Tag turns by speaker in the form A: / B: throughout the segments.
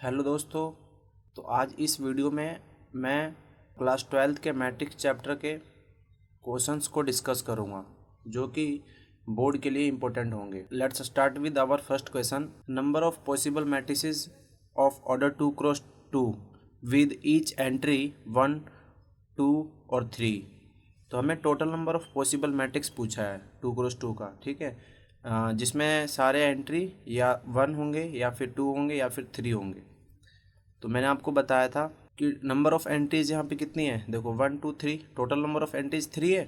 A: Hello दोस्तों। तो आज इस वीडियो में मैं क्लास 12th के मैट्रिक्स चैप्टर के क्वेश्चंस को डिस्कस करूंगा जो कि बोर्ड के लिए इम्पोर्टेंट होंगे। Let's start with our first question. Number of possible matrices of order 2x2 with each entry 1, 2 और 3। तो हमें total number of possible matrix पूछा है 2x2 का, ठीक है, जिसमें सारे एंट्री या 1 होंगे या फिर 2 होंगे या फिर 3 होंगे। तो मैंने आपको बताया था कि नंबर ऑफ़ एंट्रीज़ यहाँ पे कितनी है। देखो 1, 2, 3, टोटल नंबर ऑफ़ एंट्रीज़ 3 है।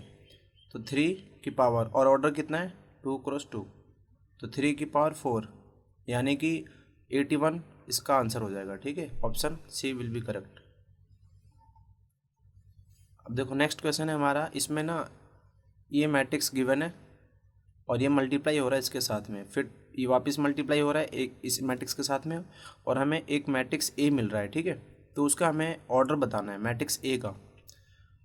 A: तो 3 की पावर और ऑर्डर कितना है 2x2, तो 3 की पावर 4 यानी कि 81 इसका आंसर हो जाएगा। ठीक है, option C will be correct. अब देखो नेक्स्ट क्वेश्चन है हमारा। इसमें ना ये मैट्रिक्स गिवन है और ये मल्टीप्लाई हो रहा है इसके साथ में, फिर ये वापस मल्टीप्लाई हो रहा है एक इस मैट्रिक्स के साथ में, और हमें एक मैट्रिक्स ए मिल रहा है। ठीक है, तो उसका हमें ऑर्डर बताना है मैट्रिक्स ए का।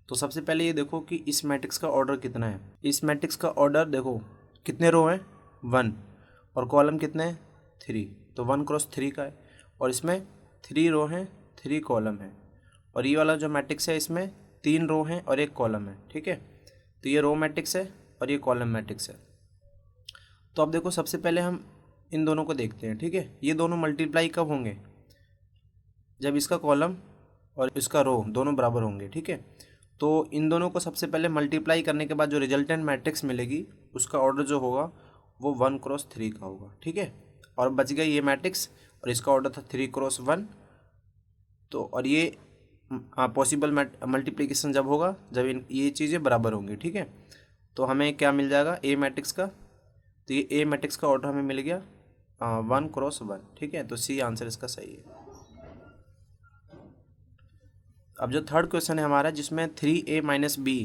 A: तो सबसे पहले ये देखो कि इस मैट्रिक्स का ऑर्डर कितना है। इस मैट्रिक्स का ऑर्डर देखो कितने रो हैं 1 और कॉलम कितने हैं 3, तो 1x3 का है। और इसमें 3 रो हैं 3 कॉलम है। और ये वाला जो मैट्रिक्स है इसमें 3 रो हैं और 1 कॉलम है। ठीक है, तो ये रो मैट्रिक्स है और ये कॉलम मैट्रिक्स है। तो अब देखो सबसे पहले हम इन दोनों को देखते हैं। ठीक है, ये दोनों मल्टीप्लाई कब होंगे, जब इसका कॉलम और इसका रो दोनों बराबर होंगे। ठीक है, तो इन दोनों को सबसे पहले मल्टीप्लाई करने के बाद जो रिजल्टेंट मैट्रिक्स मिलेगी उसका ऑर्डर जो होगा वो 1x3 का होगा। ठीक है, और बच गया ये मैट्रिक्स और इसका ऑर्डर था 3x1। तो और ये पॉसिबल मल्टीप्लिकेशन जब होगा जब ये चीज़ें बराबर होंगी। ठीक है, तो हमें क्या मिल जाएगा ए मैट्रिक्स का। तो ये ए मैट्रिक्स का ऑर्डर हमें मिल गया 1x1। ठीक है, तो सी आंसर इसका सही है। अब जो थर्ड क्वेश्चन है हमारा जिसमें 3a - b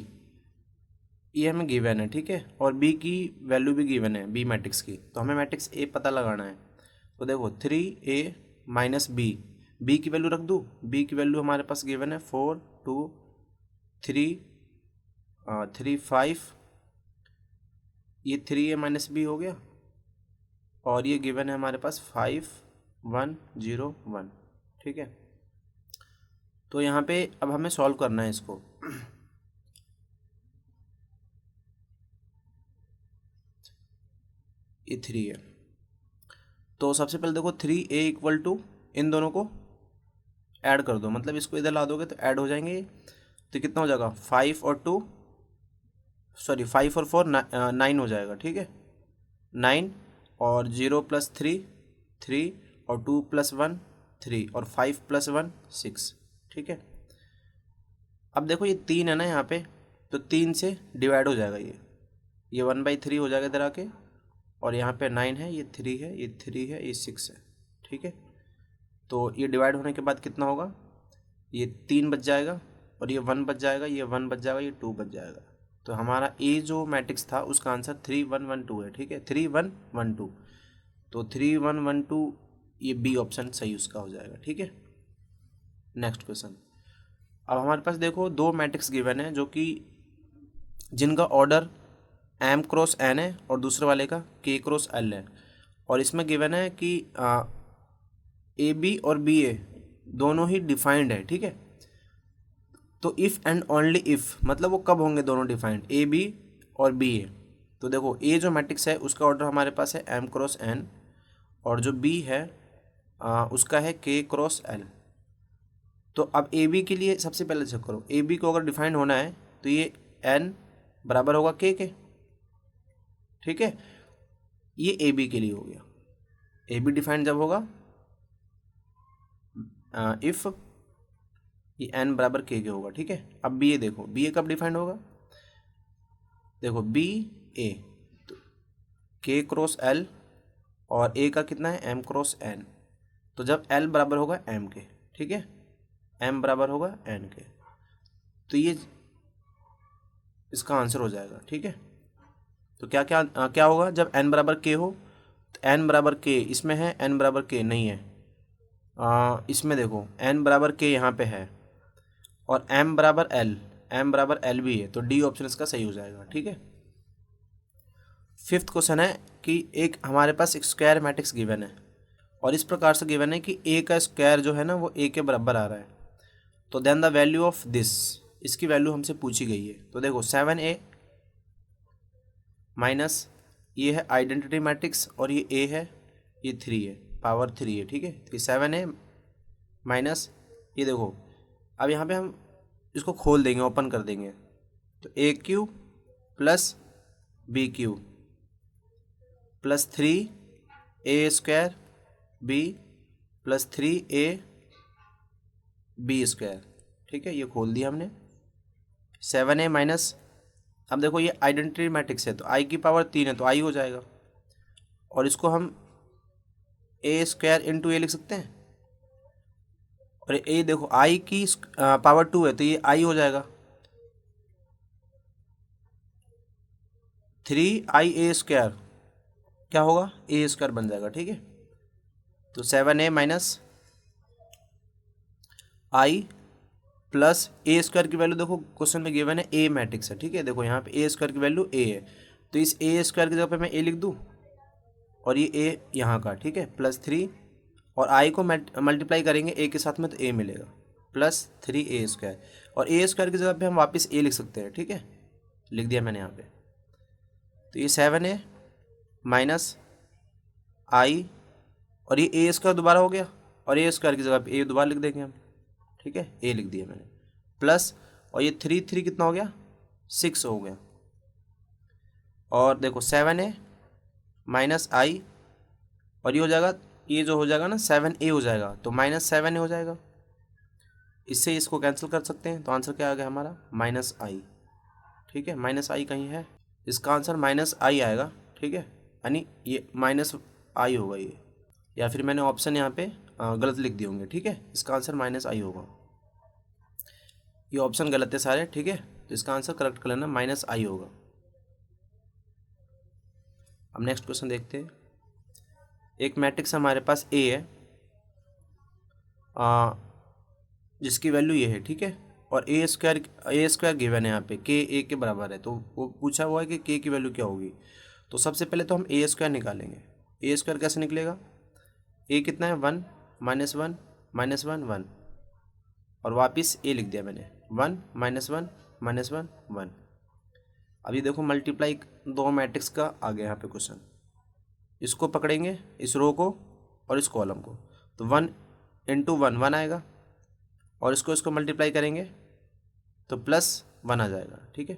A: ये हमें गिवन है। ठीक है, और b की वैल्यू भी गिवन है b मैट्रिक्स की, तो हमें मैट्रिक्स a पता लगाना है। तो देखो 3a - b, b की वैल्यू रख दूँ। b की वैल्यू हमारे पास गिवन है 4, 2, 3, 3, 5। ये 3a - b हो गया और ये गिवन है हमारे पास 5, 1, 0, 1। ठीक है, तो यहाँ पे अब हमें सॉल्व करना है इसको। ये 3 है, तो सबसे पहले देखो 3a = इन दोनों को ऐड कर दो, मतलब इसको इधर ला दोगे तो ऐड हो जाएंगे। तो कितना हो जाएगा 5 और 4 9 हो जाएगा। ठीक है, 9 और 0 + 3 3 और 2 + 1 3 और 5 + 1 6। ठीक है, अब देखो ये 3 है ना यहाँ पे, तो 3 से डिवाइड हो जाएगा ये 1/3 हो जाएगा इधर आके। और यहाँ पे 9 है, ये 3 है, ये 3 है, ये 6 है। ठीक है, तो ये डिवाइड होने के बाद कितना होगा, ये 3 बच जाएगा और ये 1 बच जाएगा, ये 1 बच जाएगा, ये 2 बच जाएगा। तो हमारा ए जो मैट्रिक्स था उसका आंसर 3, 1, 1, 2 है। ठीक है, 3, 1, 1, 2, तो 3, 1, 1, 2 ये बी ऑप्शन सही उसका हो जाएगा। ठीक है, नेक्स्ट क्वेश्चन। अब हमारे पास देखो दो मैट्रिक्स गिवन है जो कि जिनका ऑर्डर m×n है और दूसरे वाले का k×l है। और इसमें गिवन है कि ए बी और बी ए दोनों ही डिफाइंड है। ठीक है, तो इफ़ एंड ओनली इफ़ मतलब वो कब होंगे दोनों डिफाइंड, ए बी और बी ए। तो देखो ए जो मैट्रिक्स है उसका ऑर्डर हमारे पास है m×n और जो बी है उसका है k×l। तो अब ए बी के लिए सबसे पहले चेक करो, ए बी को अगर डिफाइंड होना है तो ये n बराबर होगा k के। ठीक है, ये ए बी के लिए हो गया। ए बी डिफाइंड जब होगा इफ़ ये n बराबर k के होगा। ठीक है, अब बी ए देखो, बी ए कब डिफाइंड होगा, देखो बी ए तो k×l और a का कितना है m×n, तो जब l बराबर होगा m के। ठीक है, m बराबर होगा n के, तो ये इसका आंसर हो जाएगा। ठीक है, तो क्या क्या क्या होगा जब n बराबर k हो, तो n बराबर k इसमें है, n बराबर k नहीं है इसमें। देखो n बराबर k यहाँ पे है और m बराबर l भी है, तो डी ऑप्शन इसका सही हो जाएगा। ठीक है, फिफ्थ क्वेश्चन है कि एक हमारे पास एक स्क्वायर मैट्रिक्स गिवन है और इस प्रकार से गिवन है कि ए का स्क्वायर जो है ना वो ए के बराबर आ रहा है, तो then the value of this, इसकी वैल्यू हमसे पूछी गई है। तो देखो 7a माइनस ये है आइडेंटिटी मैट्रिक्स और ये a है, ये 3 है, पावर 3 है, ठीक है। तो 7a माइनस ये देखो, अब यहाँ पे हम इसको खोल देंगे, ओपन कर देंगे, तो a cube plus b cube plus 3a square b plus 3a b square, ठीक है, ये खोल दिया हमने। 7a माइनस, अब देखो ये आइडेंटिटी मैट्रिक्स है तो i की पावर 3 है तो i हो जाएगा, और इसको हम a स्क्वायर इंटू ए लिख सकते हैं, और ए देखो i की पावर 2 है तो ये i हो जाएगा, 3ia स्क्वायर क्या होगा, ए स्क्वायर बन जाएगा, ठीक है। तो 7a माइनस आई प्लस ए स्क्वायर की वैल्यू देखो क्वेश्चन में गिवन है ए मैट्रिक्स है, ठीक है। देखो यहाँ पे ए स्क्वायर की वैल्यू ए है, तो इस ए स्क्वायर की जगह पे मैं ए लिख दूँ, और ये ए यहाँ का, ठीक है, प्लस 3, और आई को मल्टीप्लाई करेंगे ए के साथ में तो ए मिलेगा, प्लस 3a स्क्वायर, और ए स्क्वायर की जगह पे हम वापस ए लिख सकते हैं, ठीक है, लिख दिया मैंने यहाँ पे। तो ये 7a माइनस आई, और ये ए स्क्वायर दोबारा हो गया, और ए स्क्वायर की जगह पे ए दोबारा लिख देंगे हम, ठीक है, ए लिख दिया मैंने, प्लस, और ये 3 कितना हो गया, 6 हो गया, और देखो 7a माइनस आई, और ये हो जाएगा, ये जो हो जाएगा ना 7a हो जाएगा, तो माइनस 7a हो जाएगा, इससे इसको कैंसिल कर सकते हैं, तो आंसर क्या आ गया हमारा, माइनस आई, ठीक है। माइनस आई कहीं है, इसका आंसर माइनस आई आएगा, ठीक है, यानी ये माइनस आई होगा ये, या फिर मैंने ऑप्शन यहाँ पे गलत लिख दिए होंगे, ठीक है, इसका आंसर माइनस आई होगा, ये ऑप्शन गलत है सारे, ठीक है, तो इसका आंसर करेक्ट कर लेना, माइनस आई होगा। अब नेक्स्ट क्वेश्चन देखते हैं। एक मैट्रिक्स हमारे पास ए है, जिसकी वैल्यू ये है, ठीक है, और ए स्क्वायर गिवन है यहाँ पे, के ए के बराबर है, तो वो पूछा हुआ है कि के की वैल्यू क्या होगी। तो सबसे पहले तो हम ए स्क्वायर निकालेंगे। ए स्क्वायर कैसे निकलेगा, ए कितना है 1 माइनस 1 माइनस 1 1, और वापस ए लिख दिया मैंने, 1 माइनस 1 माइनस 1 1। अभी देखो मल्टीप्लाई दो मैट्रिक्स का आ गया यहाँ पे क्वेश्चन, इसको पकड़ेंगे, इस रो को और इस कॉलम को, तो 1 इंटू 1 1 आएगा, और इसको मल्टीप्लाई करेंगे तो प्लस 1 आ जाएगा, ठीक है।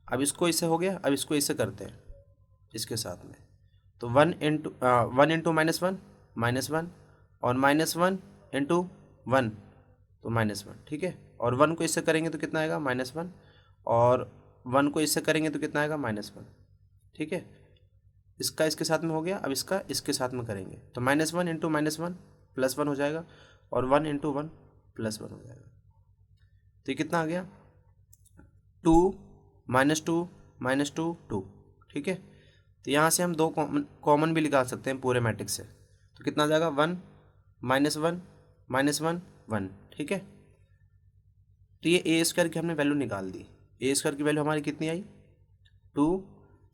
A: अब इसको इससे हो गया, अब इसको इससे करते हैं इसके साथ में, तो 1 इंटू माइनस 1 माइनस 1, और माइनस 1 इंटू 1 तो माइनस 1, ठीक है, और 1 को इससे करेंगे तो कितना आएगा, माइनस 1, और 1 को इससे करेंगे तो कितना आएगा, माइनस 1, ठीक है। इसका इसके साथ में हो गया, अब इसका इसके साथ में करेंगे तो माइनस 1 इंटू माइनस 1 प्लस 1 हो जाएगा, और 1 इंटू 1 प्लस 1 हो जाएगा, तो ये कितना आ गया, 2 माइनस 2 माइनस 2 2, ठीक है। तो यहाँ से हम दो कॉमन भी निकाल सकते हैं पूरे मैट्रिक्स से, तो कितना आ जाएगा, 1 माइनस 1 माइनस 1 1, ठीक है। तो ये ए स्क्वायर की हमने वैल्यू निकाल दी, ए स्क्वायर की वैल्यू हमारी कितनी आई, 2,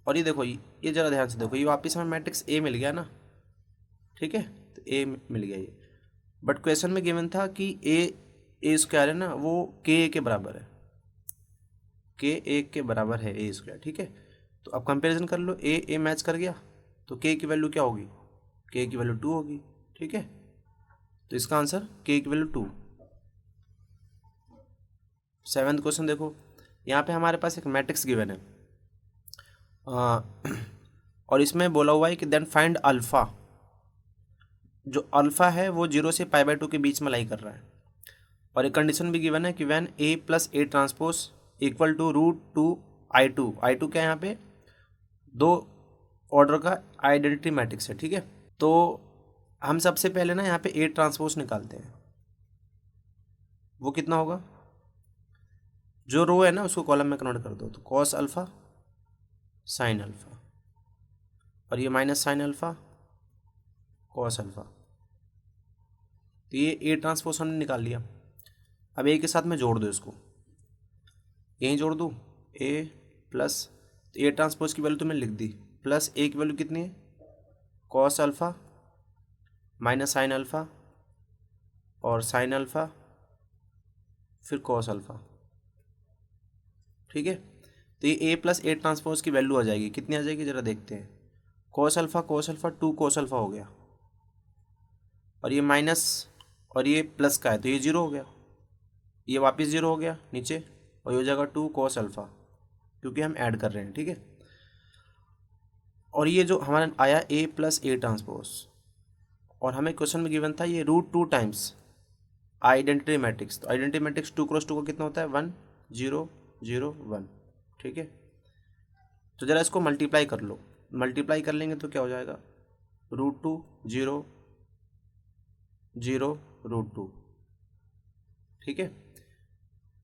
A: और ये देखो ये ज़रा ध्यान से देखो, ये वापस हमें मैट्रिक्स ए मिल गया ना, ठीक है, तो ए मिल गया ये, बट क्वेश्चन में गिवन था कि ए स्क्वायर है ना वो के ए के बराबर है, के ए के बराबर है ए स्क्वायर, ठीक है। तो अब कंपैरिजन कर लो, ए मैच कर गया, तो के की वैल्यू क्या होगी, के की वैल्यू 2 होगी, ठीक है। तो इसका आंसर के की वैल्यू 2। 7th क्वेश्चन देखो, यहाँ पे हमारे पास एक मैट्रिक्स गिवन है, और इसमें बोला हुआ है कि देन फाइंड अल्फ़ा, जो अल्फ़ा है वो 0 से π/2 के बीच में लाई कर रहा है, और एक कंडीशन भी गिवन है कि when a plus A transpose equal to √2 I2 क्या है यहाँ पे, 2 ऑर्डर का आइडेंटिटी मैट्रिक्स है, ठीक है। तो हम सबसे पहले ना यहाँ पे ए ट्रांसपोज निकालते हैं, वो कितना होगा, जो रो है ना उसको कॉलम में कन्वर्ट कर दो, तो कॉस अल्फ़ा साइन अल्फ़ा, और ये minus sine alpha cos alpha, तो ये ए ट्रांसपोज हमने निकाल लिया। अब ए के साथ में जोड़ दो, इसको यहीं जोड़ दूँ, ए प्लस, तो ए ट्रांसपोज की वैल्यू तो मैंने लिख दी, प्लस ए की वैल्यू कितनी है, cos alpha minus sine alpha और साइन अल्फ़ा फिर कॉस अल्फ़ा, ठीक है। तो ये ए प्लस ए ट्रांसपोज की वैल्यू आ जाएगी, कितनी आ जाएगी ज़रा देखते हैं। कॉस अल्फ़ा 2 कॉस अल्फ़ा हो गया, और ये माइनस और ये प्लस का है तो ये जीरो हो गया, ये वापस जीरो हो गया नीचे, और ये हो जाएगा 2 कॉस अल्फ़ा, क्योंकि हम ऐड कर रहे हैं, ठीक है। और ये जो हमारा आया ए प्लस ए ट्रांसपोज, और हमें क्वेश्चन में गिवन था ये √2 टाइम्स आइडेंटिटी मैट्रिक्स। तो आइडेंटिटी मैट्रिक्स 2 क्रॉस 2 का कितना होता है 1 0 0 1, ठीक है। तो ज़रा इसको मल्टीप्लाई कर लो, मल्टीप्लाई कर लेंगे तो क्या हो जाएगा √2 0 0 √2, ठीक है।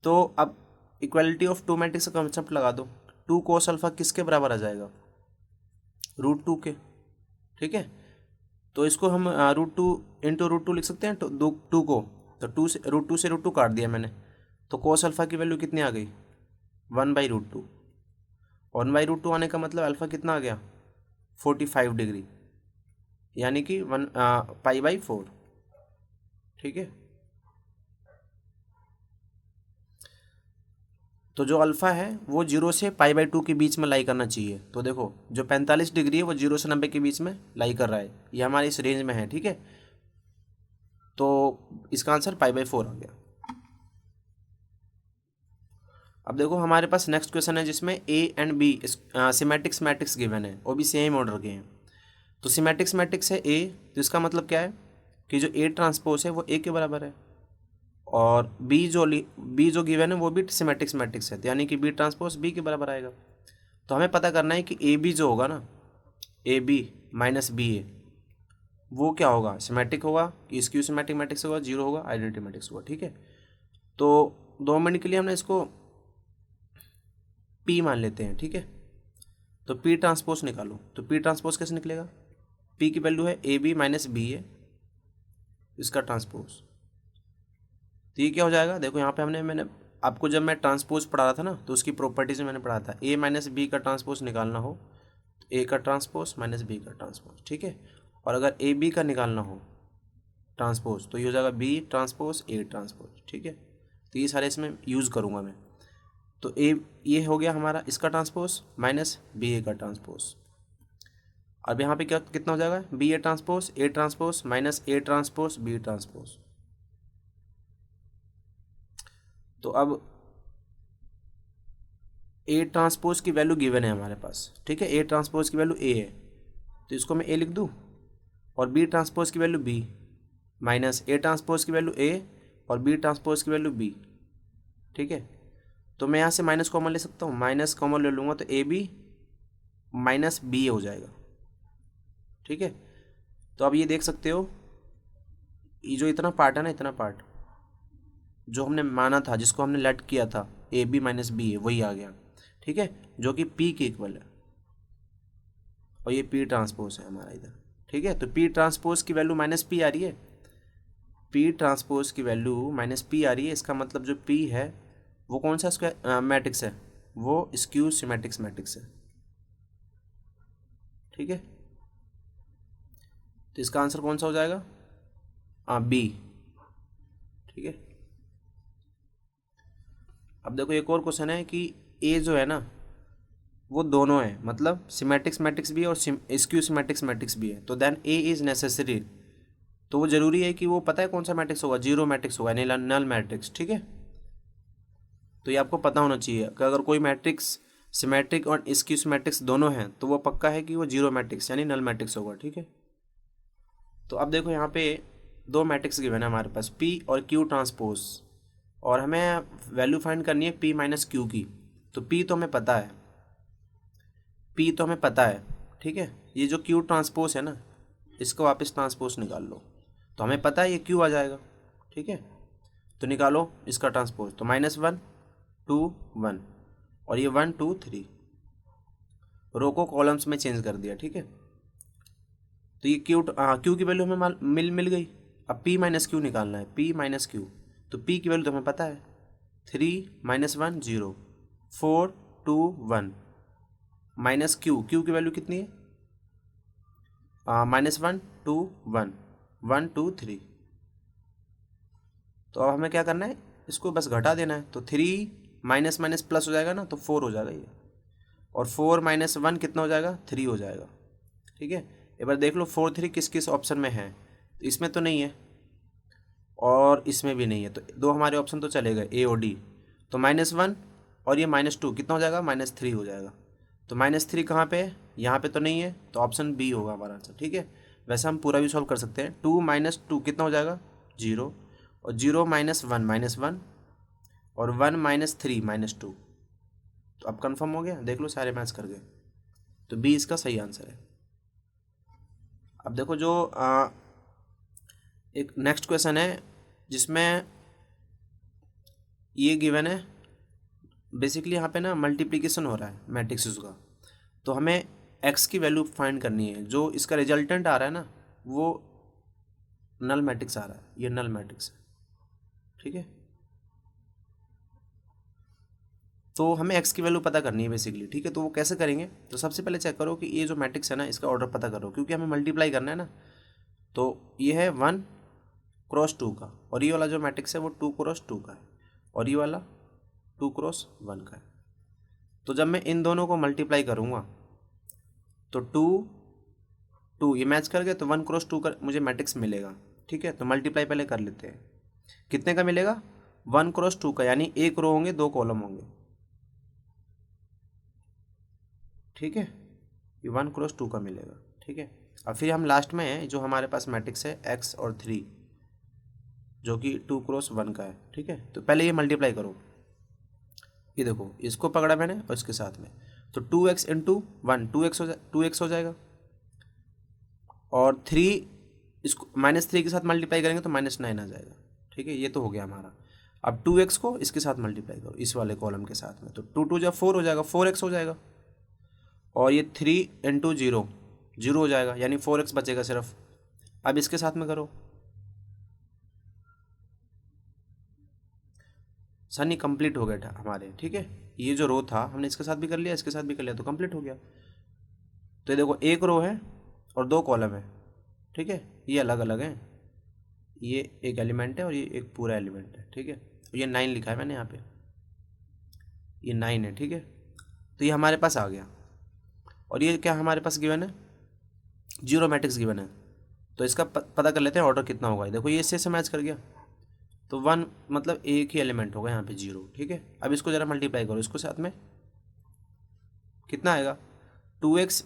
A: तो अब इक्वालिटी ऑफ टू मैट्रिक्स का कंसेप्ट लगा दो, 2 कोस अल्फा किसके बराबर आ जाएगा √2 के, ठीक है। तो इसको हम √2 इंटू √2 लिख सकते हैं, तो 2 को, तो 2 से √2 काट दिया मैंने, तो कोस अल्फ़ा की वैल्यू कितनी आ गई 1/√2, और 1/√2 आने का मतलब अल्फ़ा कितना आ गया 45 डिग्री, यानी कि π/4, ठीक है। तो जो अल्फ़ा है वो 0 से π/2 के बीच में लाई करना चाहिए। तो देखो जो 45 डिग्री है वो 0 से 90 के बीच में लाई कर रहा है, ये हमारे इस रेंज में है, ठीक है। तो इसका आंसर π/4 आ गया। अब देखो हमारे पास नेक्स्ट क्वेश्चन है जिसमें A and B symmetric matrix given है, वो भी सेम ऑर्डर के हैं। तो सिमेट्रिक्स मैट्रिक्स है ए, तो इसका मतलब क्या है कि जो ए ट्रांसपोज है वो ए के बराबर है, और बी जो गिवन है वो भी सिमेट्रिक्स मैट्रिक्स है, यानी कि बी ट्रांसपोज बी के बराबर आएगा। तो हमें पता करना है कि ए बी जो होगा ना, ए बी माइनस बी ए, वो क्या होगा सिमेट्रिक होगा, स्क्यू सिमेट्रिक मैट्रिक्स होगा, जीरो होगा, आइडेंटिटी मैट्रिक्स होगा, ठीक है। तो 2 मिनट के लिए हमने इसको पी मान लेते हैं, ठीक है। तो पी ट्रांसपोज निकालो, तो पी ट्रांसपोज कैसे निकलेगा, पी की वैल्यू है ए बी माइनस बी ए, इसका ट्रांसपोज। तो ये क्या हो जाएगा, देखो यहाँ पे मैंने आपको जब मैं ट्रांसपोज पढ़ा रहा था ना, तो उसकी प्रॉपर्टीज में मैंने पढ़ा था ए माइनस बी का ट्रांसपोज निकालना हो तो ए का ट्रांसपोज माइनस बी का ट्रांसपोज, ठीक है। और अगर ए बी का निकालना हो ट्रांसपोज तो ये हो जाएगा बी ट्रांसपोज ए ट्रांसपोज, ठीक है। तो ये सारे इसमें यूज़ करूँगा मैं। तो ए ये हो गया हमारा इसका ट्रांसपोज माइनस बी ए का ट्रांसपोज। अब यहाँ पे क्या कितना हो जाएगा B A transpose minus A transpose B transpose. तो अब ए ट्रांसपोज की वैल्यू गिवन है हमारे पास, ठीक है। ए ट्रांसपोज की वैल्यू ए है, तो इसको मैं ए लिख दूँ, और बी ट्रांसपोज की value B minus A transpose की वैल्यू ए और बी ट्रांसपोज की वैल्यू बी, ठीक है। तो मैं यहाँ से माइनस कॉमन ले सकता हूँ, माइनस कॉमन ले लूँगा तो ए बी माइनस बी हो जाएगा, ठीक है। तो अब ये देख सकते हो ये जो इतना पार्ट है ना, इतना पार्ट जो हमने माना था, जिसको हमने लेट किया था ए बी माइनस बी है, वही आ गया, ठीक है, जो कि पी के इक्वल है, और ये पी ट्रांसपोज है हमारा इधर, ठीक है। तो पी ट्रांसपोज की वैल्यू माइनस पी आ रही है, पी ट्रांसपोज की वैल्यू माइनस पी आ रही है, इसका मतलब जो पी है वो कौन सा स्क्वायर मैट्रिक्स है, वो स्क्यू सिमेट्रिक्स मैट्रिक्स है, ठीक है। तो इसका आंसर कौन सा हो जाएगा बी, ठीक है। अब देखो एक और क्वेश्चन है कि ए जो है ना वो दोनों है, मतलब सिमेट्रिक्स मैट्रिक्स भी है और स्क्यू सिमेट्रिक्स मैट्रिक्स भी है, तो देन ए इज़ नेसेसरी। तो वो ज़रूरी है कि वो पता है कौन सा मैट्रिक्स होगा, जीरो मैट्रिक्स होगा, नल मैट्रिक्स, ठीक है। तो ये आपको पता होना चाहिए कि अगर कोई मैट्रिक्स सिमेट्रिक और स्क्यू सिमेट्रिक्स दोनों हैं तो वो पक्का है कि वो जीरो मैट्रिक्स यानी नल मैट्रिक्स होगा, ठीक है। तो अब देखो यहाँ पे 2 मैट्रिक्स गिवन है हमारे पास पी और क्यू ट्रांसपोज, और हमें वैल्यू फाइंड करनी है पी माइनस क्यू की। तो पी तो हमें पता है, पी तो हमें पता है, ठीक है। ये जो क्यू ट्रांसपोज है ना, इसको वापस ट्रांसपोज निकाल लो, तो हमें पता है ये क्यू आ जाएगा, ठीक है। तो निकालो इसका ट्रांसपोज, तो -1 2 1, और ये 1 2 3, रो को कॉलम्स में चेंज कर दिया, ठीक है। तो ये क्यू की वैल्यू हमें मिल गई। अब पी माइनस क्यू निकालना है, पी माइनस क्यू, तो पी की वैल्यू तो हमें पता है 3 -1 0 4 2 1 माइनस क्यू की वैल्यू कितनी है -1 2 1, 1 2 3। तो अब हमें क्या करना है, इसको बस घटा देना है। तो 3 माइनस माइनस प्लस हो जाएगा ना, तो 4 हो जाएगा ये। और 4 माइनस 1 कितना हो जाएगा, 3 हो जाएगा। ठीक है, एक बार देख लो 4 3 किस किस ऑप्शन में है। तो इसमें तो नहीं है और इसमें भी नहीं है, तो दो हमारे ऑप्शन तो चले गए, ए और डी। तो -1 और ये -2 कितना हो जाएगा, -3 हो जाएगा। तो -3 कहाँ पे है, यहाँ पे तो नहीं है, तो ऑप्शन बी होगा हमारा आंसर। ठीक है, वैसे हम पूरा भी सॉल्व कर सकते हैं। 2 - 2 कितना हो जाएगा, 0। और 0 - 1 -1 और 1 - 3 -2। तो अब कंफर्म हो गया, देख लो सारे मैच कर गए। तो बी इसका सही आंसर है। अब देखो जो एक नेक्स्ट क्वेश्चन है जिसमें ये गिवन है, बेसिकली यहाँ पे ना मल्टीप्लिकेशन हो रहा है मैट्रिक्स का। तो हमें एक्स की वैल्यू फाइंड करनी है। जो इसका रिजल्टेंट आ रहा है ना, वो नल मैट्रिक्स आ रहा है, ये नल मैट्रिक्स है। ठीक है, तो हमें एक्स की वैल्यू पता करनी है बेसिकली। ठीक है, तो वो कैसे करेंगे, तो सबसे पहले चेक करो कि ये जो मैट्रिक्स है ना, इसका ऑर्डर पता करो, क्योंकि हमें मल्टीप्लाई करना है ना। तो ये है 1 क्रॉस 2 का, और ये वाला जो मैट्रिक्स है वो 2 क्रॉस 2 का है, और ये वाला 2 क्रॉस 1 का है। तो जब मैं इन दोनों को मल्टीप्लाई करूँगा तो 2 2 ये मैच कर गए, तो 1 क्रॉस 2 का मुझे मैट्रिक्स मिलेगा। ठीक है, तो मल्टीप्लाई पहले कर लेते हैं। कितने का मिलेगा, 1 क्रॉस 2 का, यानी एक रो होंगे 2 कॉलम होंगे। ठीक है, ये 1 क्रॉस 2 का मिलेगा। ठीक है, अब फिर हम लास्ट में जो हमारे पास मैट्रिक्स है x और 3, जो कि 2 क्रॉस 1 का है। ठीक है, तो पहले ये मल्टीप्लाई करो। ये देखो, इसको पकड़ा मैंने और इसके साथ में, तो 2x इंटू 1 2x हो जाएगा, और 3 इसको -3 के साथ मल्टीप्लाई करेंगे तो -9 आ जाएगा। ठीक है, ये तो हो गया हमारा। अब 2x को इसके साथ मल्टीप्लाई करो, इस वाले कॉलम के साथ में, तो 2 2 जब 4 हो जाएगा, 4x हो जाएगा। और ये 3 इंटू 0 0 हो जाएगा, यानी 4x बचेगा सिर्फ। अब इसके साथ में करो। सनी कंप्लीट हो गया था हमारे। ठीक है, ये जो रो था हमने इसके साथ भी कर लिया, इसके साथ भी कर लिया, तो कंप्लीट हो गया। तो ये देखो, एक रो है और 2 कॉलम है। ठीक है, ये अलग अलग हैं, ये एक एलिमेंट है और ये एक पूरा एलिमेंट है। ठीक है, ये 9 लिखा है मैंने यहाँ पे, ये 9 है। ठीक है, तो ये हमारे पास आ गया। और ये क्या हमारे पास गिवन है, जीरो मैट्रिक्स गिवन है। तो इसका पता कर लेते हैं ऑर्डर कितना होगा। देखो, ये इससे मैच कर गया, तो 1 मतलब एक ही एलिमेंट होगा यहाँ पे 0। ठीक है, अब इसको ज़रा मल्टीप्लाई करो, इसको साथ में कितना आएगा, 2x।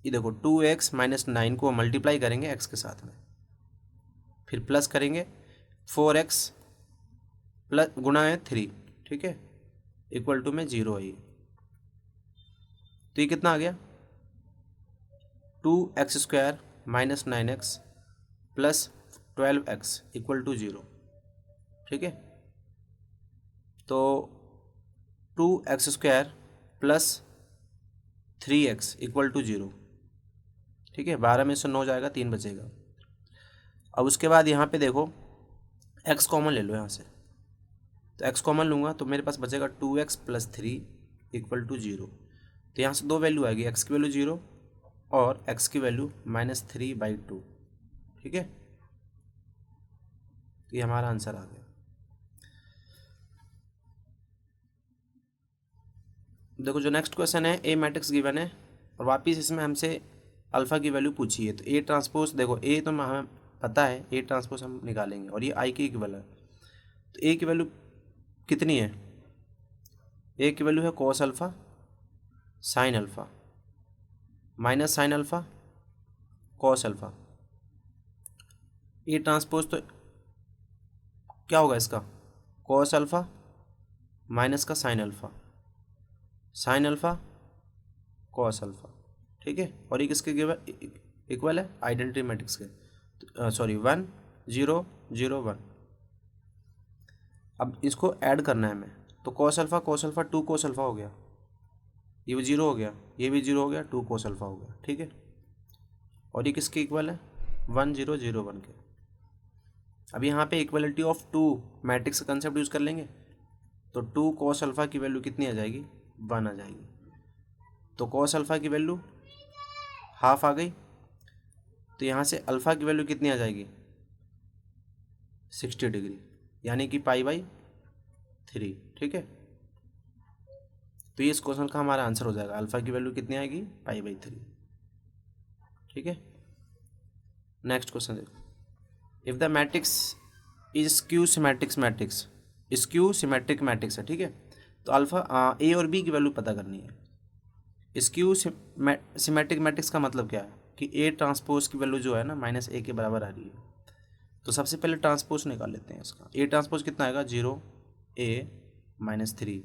A: ये देखो, 2x - 9 को मल्टीप्लाई करेंगे x के साथ में, फिर प्लस करेंगे 4x प्लस गुणा है 3। ठीक है, इक्वल टू में 0 है ये। तो ये कितना आ गया, 2x² - 9x plus 12x equal to 0। ठीक है, तो 2x² plus 3x equal to 0। ठीक है, 12 में से 9 जाएगा, 3 बचेगा। अब उसके बाद यहाँ पे देखो, x कॉमन ले लो यहाँ से, तो x कॉमन लूँगा तो मेरे पास बचेगा 2x प्लस 3 इक्वल टू 0। तो यहाँ से दो वैल्यू आएगी, x की वैल्यू 0 और x की वैल्यू -3/2। ठीक है, तो ये हमारा आंसर आ गया। देखो, जो नेक्स्ट क्वेश्चन है, ए मैट्रिक्स गिवन है और वापिस इसमें हमसे अल्फ़ा की वैल्यू पूछी है। तो ए ट्रांसपोज, देखो ए तो हमें पता है, ए ट्रांसपोज हम निकालेंगे, और ये आई की इक्वल है। तो ए की वैल्यू कितनी है, ए की वैल्यू है cos alpha sine alpha minus sine alpha cos alpha. A transpose तो क्या होगा इसका, cos अल्फ़ा माइनस का साइन अल्फ़ा cos अल्फ़ा। ठीक है, और ये किसके इक्वल है, आइडेंटिटी मैट्रिक्स के, सॉरी 1 0 0 1। अब इसको ऐड करना है हमें, तो cos अल्फ़ा 2 cos अल्फ़ा हो गया, ये भी 0 हो गया, ये भी 0 हो गया, 2 cos अल्फ़ा हो गया। ठीक है, और ये किसके इक्वल है, 1 0 0 1 के। अब यहाँ पे इक्वलिटी ऑफ 2 मैट्रिक्स का कंसेप्ट यूज़ कर लेंगे, तो 2 cos अल्फ़ा की वैल्यू कितनी आ जाएगी, 1 आ जाएगी। तो cos अल्फ़ा की वैल्यू हाफ आ गई, तो यहाँ से अल्फ़ा की वैल्यू कितनी आ जाएगी, 60 डिग्री, यानी कि π/3। ठीक है, तो ये इस क्वेश्चन का हमारा आंसर हो जाएगा। अल्फ़ा की वैल्यू कितनी आएगी? π/3। ठीक है, नेक्स्ट क्वेश्चन देखो। If the matrix is skew symmetric matrix, skew symmetric matrix है। ठीक है, तो अल्फ़ा ए और बी की वैल्यू पता करनी है। स्क्यू सिमेट्रिक मैट्रिक्स का मतलब क्या है कि ए ट्रांसपोज की वैल्यू जो है ना -a के बराबर आ रही है। तो सबसे पहले ट्रांसपोज निकाल लेते हैं इसका। ए ट्रांसपोज कितना आएगा? 0 a -3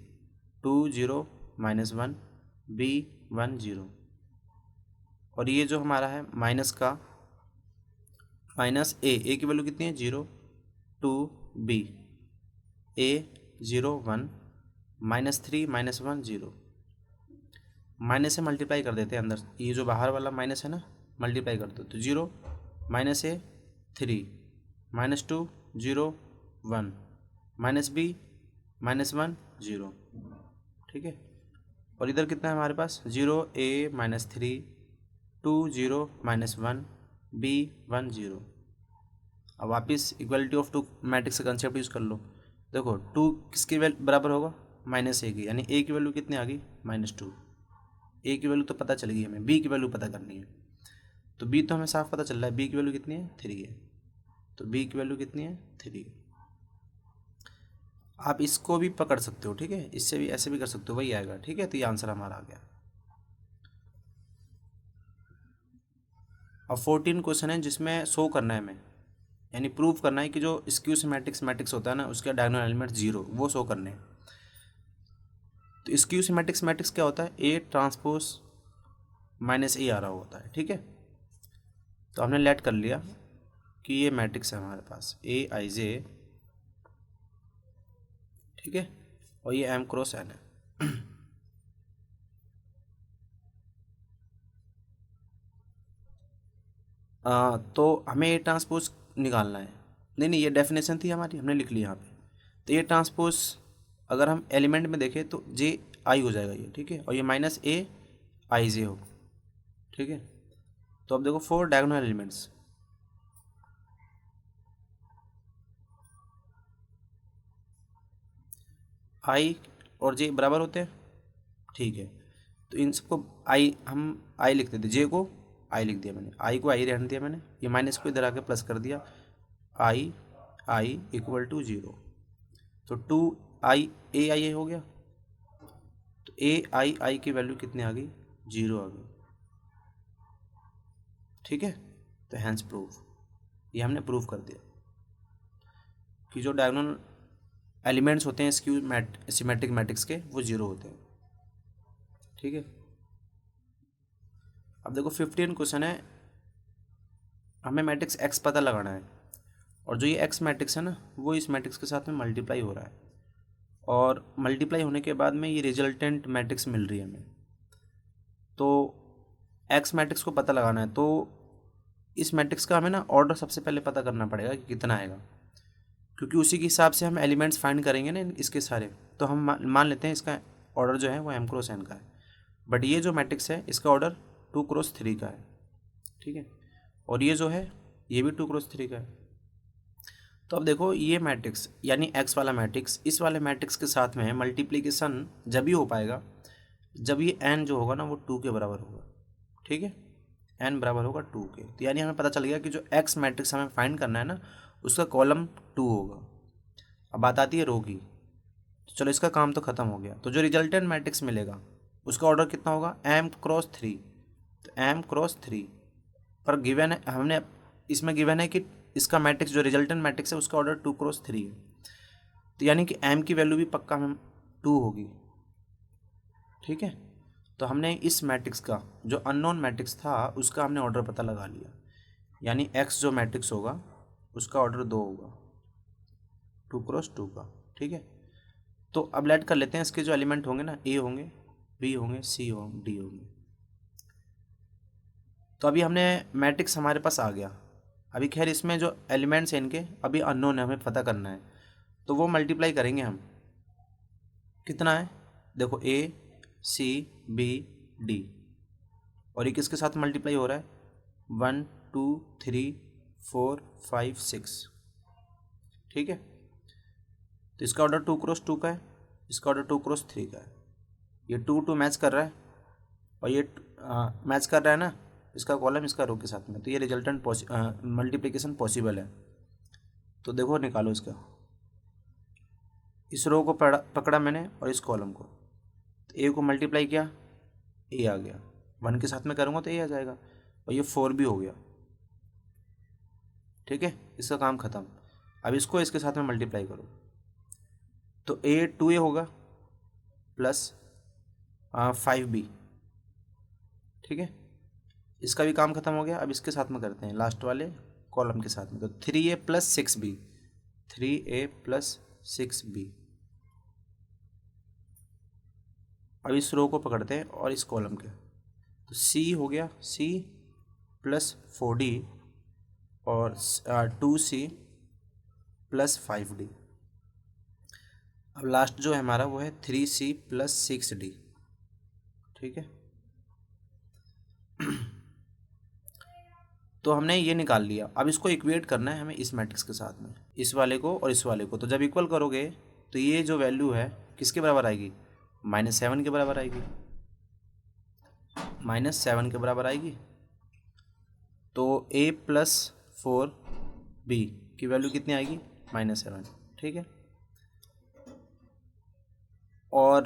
A: 2 0 -1 b 1 0। और ये जो हमारा है माइनस का ए की वैल्यू कितनी है? 0 2 b a 0 1 -3 -1 0। माइनस से मल्टीप्लाई कर देते हैं अंदर, ये जो बाहर वाला माइनस है ना, मल्टीप्लाई कर दो तो 0 -a 3 -2 0 1 -b -1 0। ठीक है, और इधर कितना है हमारे पास? 0 a -3 2 0 -1 b 1 0। अब वापिस इक्वलिटी ऑफ टू मैट्रिक्स का कंसेप्ट यूज़ कर लो। देखो 2 किसके बराबर होगा? -a की, यानी a की वैल्यू कितनी आ गई? -2। ए की वैल्यू तो पता चल गई, हमें बी की वैल्यू पता करनी है। तो बी तो हमें साफ पता चल रहा है, बी की वैल्यू कितनी है? 3 है। तो बी की वैल्यू कितनी है? 3। आप इसको भी पकड़ सकते हो, ठीक है, इससे भी ऐसे भी कर सकते हो, वही आएगा। ठीक है, तो ये आंसर हमारा आ गया। अब 14 क्वेश्चन है जिसमें शो करना है हमें, यानी प्रूव करना है कि जो स्क्यू सिमेट्रिक मैट्रिक्स होता है ना, उसका डायगोनल एलिमेंट 0 वो शो करने हैं। तो स्क्यू सिमेट्रिक मैट्रिक्स क्या होता है? ए ट्रांसपोज -a आ रहा होता है। ठीक है, तो हमने लेट कर लिया कि ये मैट्रिक्स है हमारे पास Aij। ठीक है, और ये m×n है। तो हमें ये ट्रांसपोज निकालना है। नहीं, ये डेफिनेशन थी हमारी, हमने लिख ली यहाँ पे। तो ये ट्रांसपोज अगर हम एलिमेंट में देखें तो ji हो जाएगा ये। ठीक है, और ये -Aij हो। ठीक है, तो अब देखो 4 डायगोनल एलिमेंट्स, i और j बराबर होते हैं। ठीक है, तो इन सबको हम i लिख देते, j को i लिख दिया मैंने, i को i रहने दिया मैंने, ये माइनस को इधर आके प्लस कर दिया, i = 0। तो 2i ai हो गया। तो ai की वैल्यू कितनी आ गई? 0 आ गई। ठीक है, तो हैंस प्रूफ, ये हमने प्रूफ कर दिया कि जो डायगोनल एलिमेंट्स होते हैं स्क्यू सिमेट्रिक मैट्रिक्स के, वो 0 होते हैं। ठीक है, अब देखो 15 क्वेश्चन है, हमें मैट्रिक्स एक्स पता लगाना है, और जो ये एक्स मैट्रिक्स है ना, वो इस मैट्रिक्स के साथ में मल्टीप्लाई हो रहा है, और मल्टीप्लाई होने के बाद में ये रिजल्टेंट मैट्रिक्स मिल रही है हमें। तो एक्स मैट्रिक्स को पता लगाना है, तो इस मैट्रिक्स का हमें ना ऑर्डर सबसे पहले पता करना पड़ेगा कि कितना आएगा, क्योंकि उसी के हिसाब से हम एलिमेंट्स फाइंड करेंगे ना इसके सारे। तो हम मान लेते हैं इसका ऑर्डर जो है वो m×n का है, बट ये जो मैट्रिक्स है इसका ऑर्डर 2×3 का है। ठीक है, और ये जो है ये भी 2×3 का है। तो अब देखो ये मैट्रिक्स यानी एक्स वाला मैट्रिक्स, इस वाले मैट्रिक्स के साथ में मल्टीप्लिकेशन जब ही हो पाएगा जब ये n जो होगा ना वो 2 के बराबर होगा। ठीक है, n बराबर होगा 2 के। तो यानी हमें पता चल गया कि जो x मैट्रिक्स हमें फाइंड करना है ना, उसका कॉलम 2 होगा। अब बात आती है रो की, तो चलो इसका काम तो ख़त्म हो गया। तो जो रिजल्टेंट मैट्रिक्स मिलेगा उसका ऑर्डर कितना होगा? m×3। तो m×3 पर गिवन है, हमने इसमें गिवन है कि इसका मैट्रिक्स जो रिजल्टेंट मैट्रिक्स है उसका ऑर्डर 2×3 है। तो यानी कि m की वैल्यू भी पक्का हम 2 होगी। ठीक है, तो हमने इस मैट्रिक्स का जो अननोन मैट्रिक्स था उसका हमने ऑर्डर पता लगा लिया, यानी x जो मैट्रिक्स होगा उसका ऑर्डर 2 होगा, 2×2 का। ठीक है, तो अब लेट कर लेते हैं इसके जो एलिमेंट होंगे ना, a होंगे, b होंगे, c होंगे, d होंगे। तो अभी हमने मैट्रिक्स हमारे पास आ गया। अभी खैर इसमें जो एलिमेंट्स हैं इनके अभी अननोन है, हमें पता करना है, तो वो मल्टीप्लाई करेंगे हम। कितना है? देखो a c b d, और ये किसके साथ मल्टीप्लाई हो रहा है? 1 2 3 4 5 6। ठीक है। तो इसका ऑर्डर 2x2 का है, इसका ऑर्डर 2x3 का है। ये 2 मैच कर रहा है और ये मैच कर रहा है ना, इसका कॉलम इसका रो के साथ में, तो ये रिजल्टेंट मल्टीप्लिकेशन पॉसिबल है। तो देखो निकालो इसका, इस रो को पकड़ा मैंने और इस कॉलम को, तो ए को मल्टीप्लाई किया, ए आ गया, 1 के साथ में करूँगा तो ए आ जाएगा, और ये 4 भी हो गया। ठीक है, इसका काम ख़त्म। अब इसको इसके साथ में मल्टीप्लाई करो, तो ए 2a होगा प्लस 5b। ठीक है, इसका भी काम ख़त्म हो गया। अब इसके साथ में करते हैं लास्ट वाले कॉलम के साथ में, तो 3a plus 6b, 3a plus 6b। अब इस रो को पकड़ते हैं और इस कॉलम के, तो c हो गया, c प्लस 4d और 2c प्लस 5d। अब लास्ट जो है हमारा वो है 3c प्लस 6d। ठीक है, तो हमने ये निकाल लिया। अब इसको इक्वेट करना है हमें इस मैट्रिक्स के साथ में, इस वाले को और इस वाले को। तो जब इक्वल करोगे तो ये जो वैल्यू है किसके बराबर आएगी, -7 के बराबर आएगी, -7 के बराबर आएगी। तो a प्लस 4b की वैल्यू कितनी आएगी, -7। ठीक है, और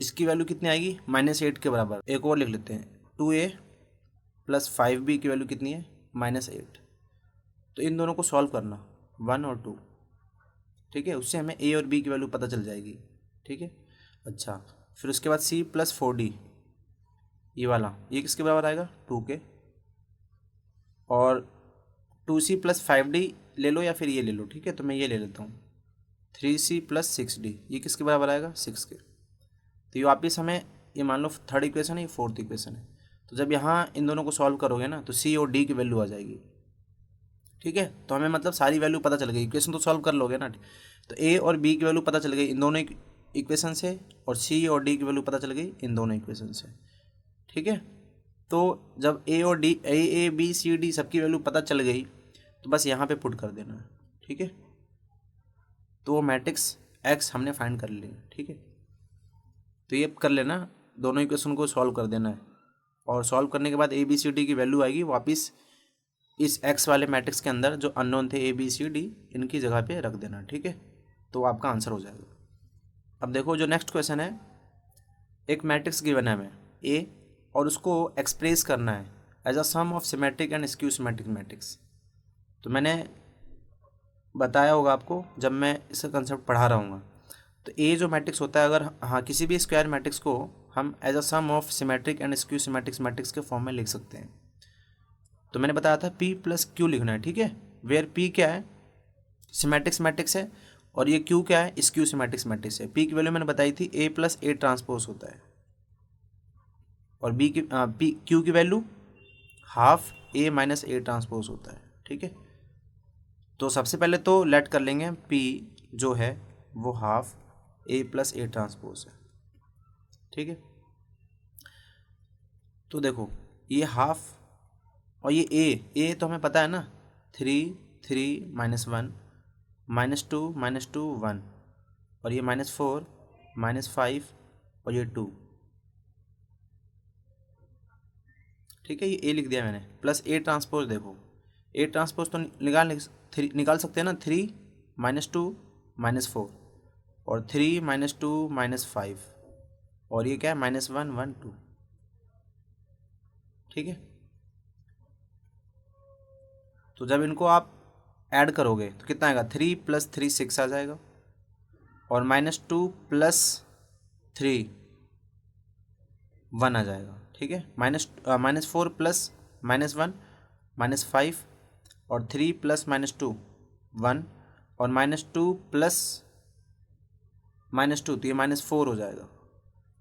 A: इसकी वैल्यू कितनी आएगी, -8 के बराबर। एक और लिख लेते हैं, 2a प्लस 5b की वैल्यू कितनी है, -8। तो इन दोनों को सॉल्व करना, 1 और 2। ठीक है, उससे हमें a और b की वैल्यू पता चल जाएगी। ठीक है, अच्छा, फिर उसके बाद c प्लस 4d, ये वाला, ये किसके बराबर आएगा, 2 के। और 2c प्लस 5d ले लो या फिर ये ले लो। ठीक है, तो मैं ये ले लेता हूँ, 3c प्लस 6d, ये किसके बराबर आएगा, 6 के। तो ये वापस हमें, ये मान लो थर्ड इक्वेशन है, ये फोर्थ इक्वेशन है। तो जब यहाँ इन दोनों को सॉल्व करोगे ना, तो c और d की वैल्यू आ जाएगी। ठीक है, तो हमें मतलब सारी वैल्यू पता चल गई, इक्वेशन तो सॉल्व कर लोगे ना। तो a और b की वैल्यू पता चल गई इन दोनों इक्वेशन से, और c और d की वैल्यू पता चल गई इन दोनों इक्वेशन से। ठीक है, तो जब a और d, a b c d सबकी वैल्यू पता चल गई, तो बस यहाँ पे पुट कर देना है। ठीक है, तो वो मैट्रिक्स x हमने फाइंड कर लिया। ठीक है, तो ये कर लेना, दोनों इक्वेशन को सॉल्व कर देना है, और सॉल्व करने के बाद a b c d की वैल्यू आएगी वापस इस x वाले मैट्रिक्स के अंदर, जो अननोन थे a b c d, इनकी जगह पे रख देना। ठीक है, तो आपका आंसर हो जाएगा। अब देखो जो नेक्स्ट क्वेश्चन है, एक मैट्रिक्स गिवन है हमें a, और उसको एक्सप्रेस करना है as a sum of symmetric and skew symmetric matrix. तो मैंने बताया होगा आपको जब मैं इसका कंसेप्ट पढ़ा रहा हूँ, तो ए जो मैट्रिक्स होता है, अगर हाँ किसी भी स्क्वायर मैट्रिक्स को हम as a sum of symmetric and skew symmetric matrix के फॉर्म में लिख सकते हैं। तो मैंने बताया था P प्लस क्यू लिखना है। ठीक है, वेयर P क्या है, सिमेट्रिक्स मैट्रिक्स है, और ये Q क्या है, स्क्यू सिमेट्रिक्स मैट्रिक्स है। P की वैल्यू मैंने बताई थी A प्लस A ट्रांसपोज होता है, और Q की value half A minus A transpose होता है। ठीक है, तो सबसे पहले तो लेट कर लेंगे P जो है वो half A plus A transpose है। ठीक है, तो देखो ये हाफ और ये A तो हमें पता है ना, 3 3 -1 -2 1, और ये -4 -5 और ये 2। ठीक है, ये A लिख दिया मैंने, प्लस A ट्रांसपोज। देखो A ट्रांसपोज तो निकाल सकते हैं ना, 3 -2 -4 और 3 -2 -5, और ये क्या है, -1 1 2। ठीक है, तो जब इनको आप ऐड करोगे तो कितना आएगा, 3 + 3 6 आ जाएगा, और -2 + 3 1 आ जाएगा। ठीक है, -4 + -1 -5, और 3 + -2 1, और -2 + -2 तो ये -4 हो जाएगा,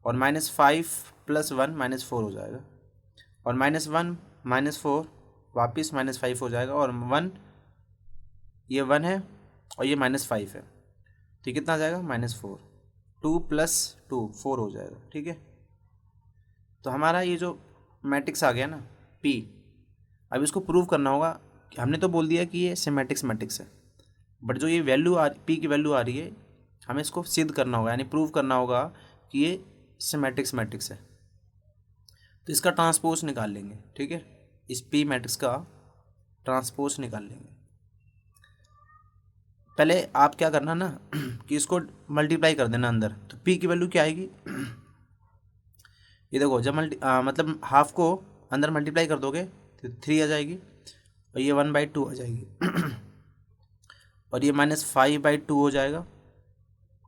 A: और -5 + 1 -4 हो जाएगा, और -1 -4 वापिस -5 हो जाएगा, और 1 ये 1 है और ये -5 है, तो ये कितना आ जाएगा, -4। 2 + 2 4 हो जाएगा। ठीक है, तो हमारा ये जो मैट्रिक्स आ गया ना P, अब इसको प्रूव करना होगा हमने तो बोल दिया कि ये सिमेट्रिक मैट्रिक्स है, बट जो ये वैल्यू पी की वैल्यू आ रही है, हमें इसको सिद्ध करना होगा, यानी प्रूव करना होगा कि ये सिमेट्रिक मैट्रिक्स है। तो इसका ट्रांसपोज निकाल लेंगे, ठीक है, इस पी मैट्रिक्स का ट्रांसपोज निकाल लेंगे। पहले आप क्या करना ना कि इसको मल्टीप्लाई कर देना अंदर, तो पी की वैल्यू क्या आएगी, ये देखो, जब मतलब हाफ को अंदर मल्टीप्लाई कर दोगे तो 3 आ जाएगी, और ये 1/2 आ जाएगी और ये -5/2 हो जाएगा,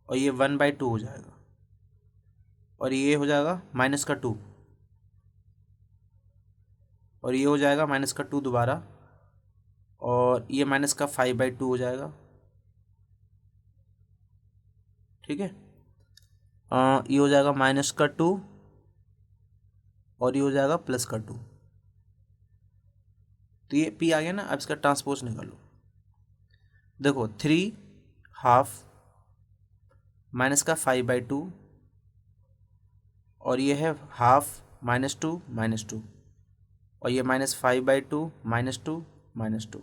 A: और ये 1/2 हो जाएगा, और ये हो जाएगा -2, और ये हो जाएगा -2 दोबारा, और ये -5/2 हो जाएगा, ठीक है। ये हो जाएगा -2, और ये हो जाएगा +2। तो ये पी आ गया ना। अब इसका ट्रांसपोज निकालो, देखो 3 हाफ -5/2, और ये है हाफ -2, और ये -5/2 -2,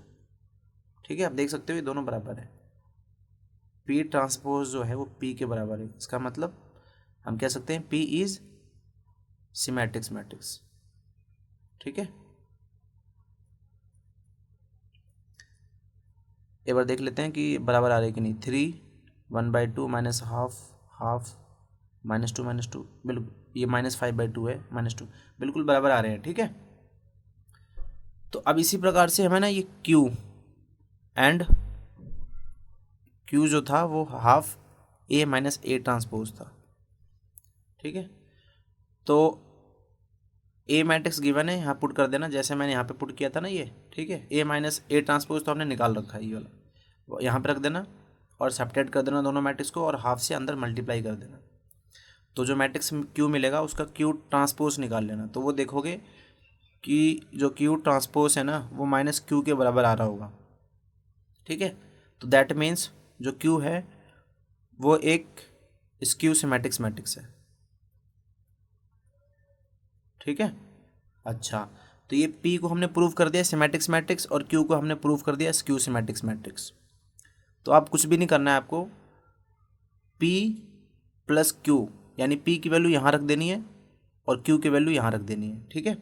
A: ठीक है। आप देख सकते हो ये दोनों बराबर है, पी ट्रांसपोज जो है वो पी के बराबर है। इसका मतलब हम कह सकते हैं पी इज सिमेट्रिक मैट्रिक्स, ठीक है। एक बार देख लेते हैं कि बराबर आ रहे कि नहीं। 3 1/2 -हाफ -2 बिल्कुल, ये -5/2 है, -2 बिल्कुल बराबर आ रहे हैं, ठीक है। तो अब इसी प्रकार से हमें ना ये Q जो था वो हाफ A - A ट्रांसपोज था, ठीक है। तो A मैट्रिक्स गिवन है, यहाँ पुट कर देना जैसे मैंने यहाँ पे पुट किया था ना ये, ठीक है। A - A ट्रांसपोज तो हमने निकाल रखा है, ये वाला यहाँ पे रख देना और सब्ट्रैक्ट कर देना दोनों मैट्रिक्स को, और हाफ से अंदर मल्टीप्लाई कर देना। तो जो मैट्रिक्स Q मिलेगा उसका Q ट्रांसपोज निकाल लेना। तो वो देखोगे कि जो Q ट्रांसपोज है ना वो -Q के बराबर आ रहा होगा, ठीक है। तो दैट मीन्स जो Q है वो एक स्क्यू सिमेट्रिक मैट्रिक्स है, ठीक है। अच्छा, तो ये P को हमने प्रूव कर दिया सिमेट्रिक मैट्रिक्स, और Q को हमने प्रूव कर दिया स्क्यू सिमेट्रिक मैट्रिक्स। तो आप कुछ भी नहीं करना है आपको, P + Q, यानी P की वैल्यू यहाँ रख देनी है और Q की वैल्यू यहाँ रख देनी है, ठीक है।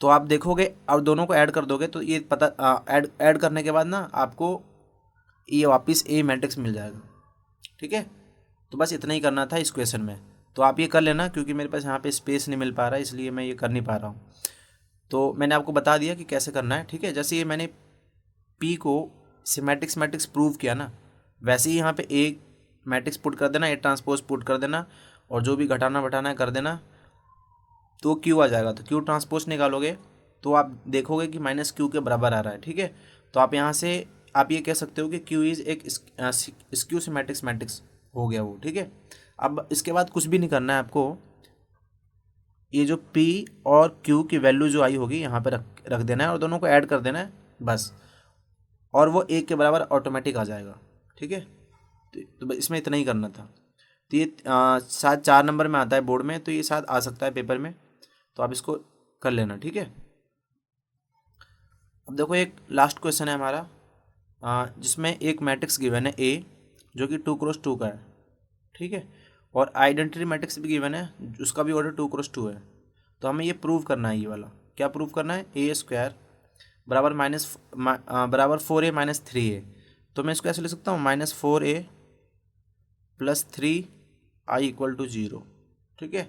A: तो आप देखोगे और दोनों को ऐड कर दोगे तो ये पता ऐड करने के बाद ना आपको ये वापस A मैट्रिक्स मिल जाएगा, ठीक है। तो बस इतना ही करना था इस क्वेश्चन में। तो आप ये कर लेना, क्योंकि मेरे पास यहाँ पे स्पेस नहीं मिल पा रहा है, इसलिए मैं ये कर नहीं पा रहा हूँ। तो मैंने आपको बता दिया कि कैसे करना है, ठीक है। जैसे ये मैंने P को सिमेट्रिक मैट्रिक्स प्रूव किया ना, वैसे ही यहाँ पे A मैट्रिक्स पुट कर देना, A ट्रांसपोज पुट कर देना, और जो भी घटाना बढ़ाना है कर देना, तो Q आ जाएगा। तो Q ट्रांसपोज निकालोगे तो आप देखोगे कि -Q के बराबर आ रहा है, ठीक है। तो आप यहाँ से आप ये कह सकते हो कि Q इज़ एक स्क्यू सिमेट्रिक मैट्रिक्स हो गया वो, ठीक है। अब इसके बाद कुछ भी नहीं करना है आपको, ये जो P और Q की वैल्यू जो आई होगी यहाँ पे रख देना है और दोनों को ऐड कर देना है बस, और वो 1 के बराबर ऑटोमेटिक आ जाएगा, ठीक है। तो इसमें इतना ही करना था। तो ये शायद 4 नंबर में आता है बोर्ड में, तो ये शायद आ सकता है पेपर में, तो आप इसको कर लेना, ठीक है। अब देखो एक लास्ट क्वेश्चन है हमारा, जिसमें एक मैट्रिक्स गिवन है A जो कि 2x2 का है, ठीक है, और आइडेंटिटी मैट्रिक्स भी गिवन है, उसका भी ऑर्डर 2x2 है। तो हमें ये प्रूव करना है, ये वाला क्या प्रूव करना है, A² बराबर 4A - 3A। तो मैं इसको ऐसे लिख सकता हूँ -4A + 3I = 0, ठीक है।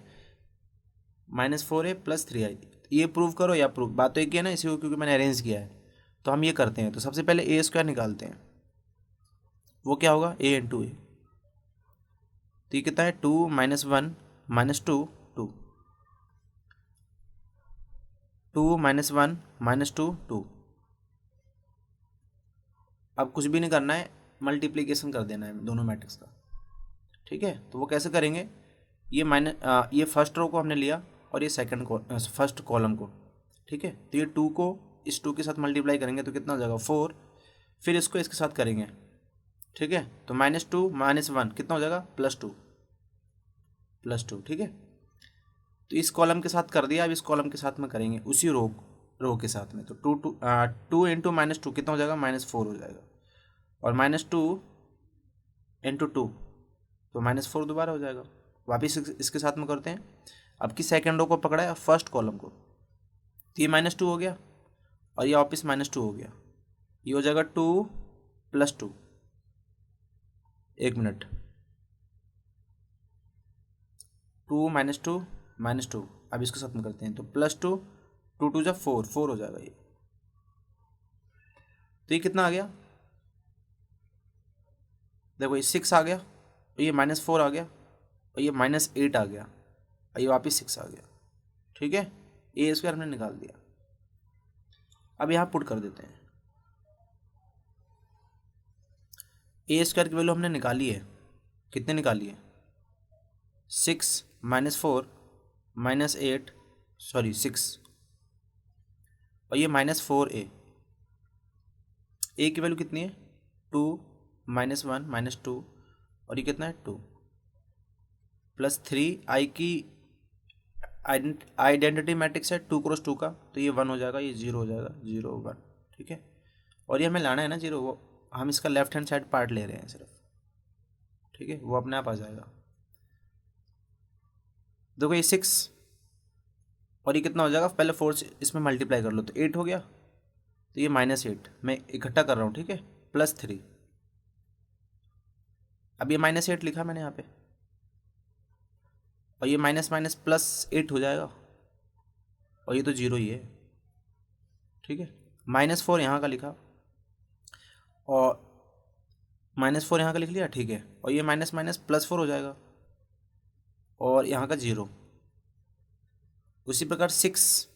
A: -4A + 3I, ये प्रूव करो या प्रूव, बात तो एक ही है ना, इसी को क्योंकि मैंने अरेंज किया है। तो हम ये करते हैं, तो सबसे पहले A² निकालते हैं, वो क्या होगा A × A। तो ये कितना है 2 - 1 - 2 2, 2 - 1 - 2 2। अब कुछ भी नहीं करना है, मल्टीप्लिकेशन कर देना है दोनों मैट्रिक्स का, ठीक है। तो वो कैसे करेंगे, ये फर्स्ट रो को हमने लिया और ये फर्स्ट कॉलम को, ठीक है। तो ये 2 को इस 2 के साथ मल्टीप्लाई करेंगे तो कितना हो जाएगा 4, फिर इसको इसके साथ करेंगे, ठीक है। तो -2 - 1 कितना हो जाएगा +2, ठीक है। तो इस कॉलम के साथ कर दिया, अब इस कॉलम के साथ में करेंगे उसी रो को, रो के साथ में, तो टू इंटू माइनस टू कितना हो जाएगा, -4 हो जाएगा, और -2 इंटू टू तो -4 दोबारा हो जाएगा। वापिस इसके साथ में करते हैं। अब की सेकेंड रो को पकड़ा है, फर्स्ट कॉलम को, तो ये -2 हो गया और ये वापिस -2 हो गया, ये हो जाएगा 2 + 2। एक मिनट, 2 -2 -2, अब इसके साथ में करते हैं, तो +2, 2 2 जा 4, 4 हो जाएगा ये। तो ये कितना आ गया, देखो ये 6 आ गया, और ये -4 आ गया, और ये -8 आ गया, और ये वापिस 6 आ गया। ठीक है, ए स्क्वायर हमने निकाल दिया। अब यहाँ पुट कर देते हैं, ए स्क्वायर की वैल्यू हमने निकाली है, कितने निकाली है, 6 -4 -8 सॉरी 6, और ये -4a, ए की वैल्यू कितनी है 2 -1 -2, और ये कितना है 2 +3, आई की आइडेंटिटी मैट्रिक्स है 2 × 2 का, तो ये 1 हो जाएगा, ये 0 हो जाएगा, 0 1। ठीक है, और ये हमें लाना है ना 0, वो हम इसका लेफ्ट हैंड साइड पार्ट ले रहे हैं सिर्फ। ठीक है, वो अपने आप आ जाएगा। देखो ये 6 और ये कितना हो जाएगा, पहले 4 से इसमें मल्टीप्लाई कर लो, तो 8 हो गया, तो ये -8 मैं इकट्ठा कर रहा हूँ। ठीक है, +3, अब ये -8 लिखा मैंने यहाँ पे, और ये माइनस माइनस +8 हो जाएगा, और ये तो 0 ही है। ठीक है, -4 यहाँ का लिखा, और -4 यहाँ का लिख लिया। ठीक है, और ये माइनस माइनस +4 हो जाएगा, और यहाँ का 0। उसी प्रकार 6,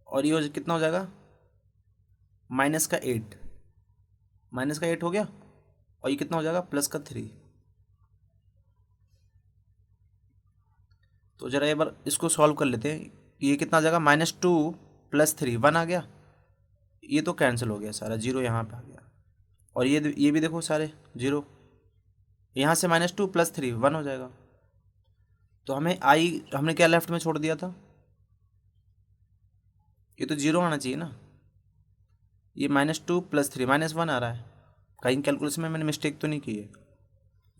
A: और ये कितना हो जाएगा, -8, -8 हो गया, और ये कितना हो जाएगा, +3। तो ज़रा एक बार इसको सॉल्व कर लेते हैं। ये कितना आ जाएगा, -2 + 3 1 आ गया, ये तो कैंसिल हो गया सारा, 0 यहाँ पे आ गया, और ये भी देखो सारे 0, यहाँ से -2 + 3 1 हो जाएगा। तो हमने क्या लेफ्ट में छोड़ दिया था, ये तो 0 आना चाहिए ना, ये -2 + 3 -1 आ रहा है। कहीं कैलकुलेशन में मैंने मिस्टेक तो नहीं की है,